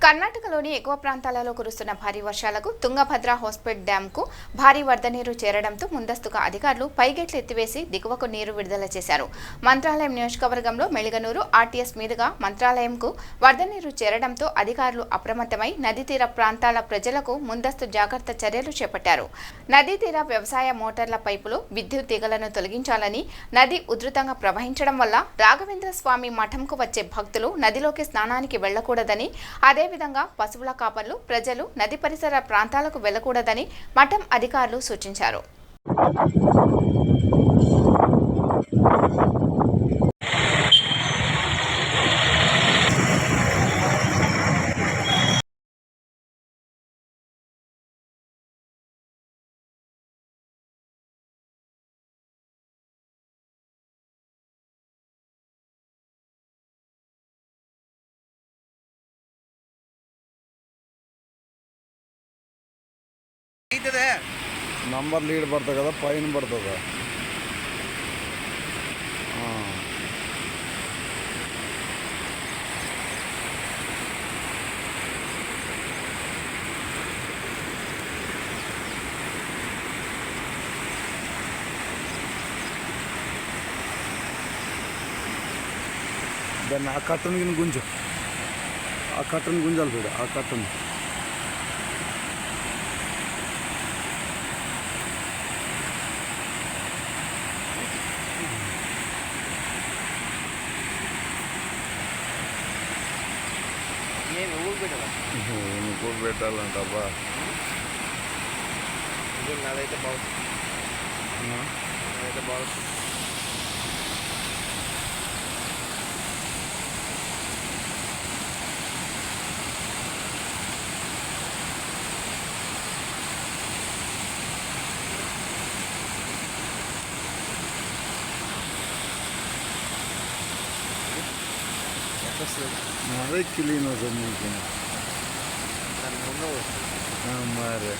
కర్ణాటకలోని ఎక్కువ ప్రాంతాలలో కురుస్తున్న భారీ వర్షాలకు తుంగభద్ర హోస్పేట్ డ్యాంకు భారీ వరద నీరు చేరడంతో ముందస్తుగా అధికారులు పైగేట్లు ఎత్తివేసి దిగువకు నీరు విడుదల చేశారు. మంత్రాలయం నియోజకవర్గంలో మెళిగనూరు ఆర్టీఎస్ మీదుగా మంత్రాలయంకు వరద నీరు చేరడంతో అధికారులు అప్రమత్తమై నదీతీర ప్రాంతాల ప్రజలకు ముందస్తు జాగ్రత్త చర్యలు చేపట్టారు. నదీతీర వ్యవసాయ మోటార్ల పైపులు, విద్యుత్ తీగలను తొలగించాలని, నది ఉధృతంగా ప్రవహించడం వల్ల రాఘవేంద్ర స్వామి మఠంకు వచ్చే భక్తులు నదిలోకి స్నానానికి వెళ్లకూడదని, అదేవిధంగా పశువుల కాపర్లు ప్రజలు నది పరిసర ప్రాంతాలకు వెళ్లకూడదని మఠం అధికారులు సూచించారు. నంబర్ లీడ్ పడుతుంది కదా, పైన పడుతుందా? దాన్ని ఆ కట్టను గుంజు, ఆ కట్టను గుంజాలి చూడు, ఆ కట్టను. నువ్వు పెట్టాలంటబ్బా, నాదైతే బాగుంది, నాదైతే బాగుంది. అదే క్లీన్ అవుతుంది నన్ను మరి.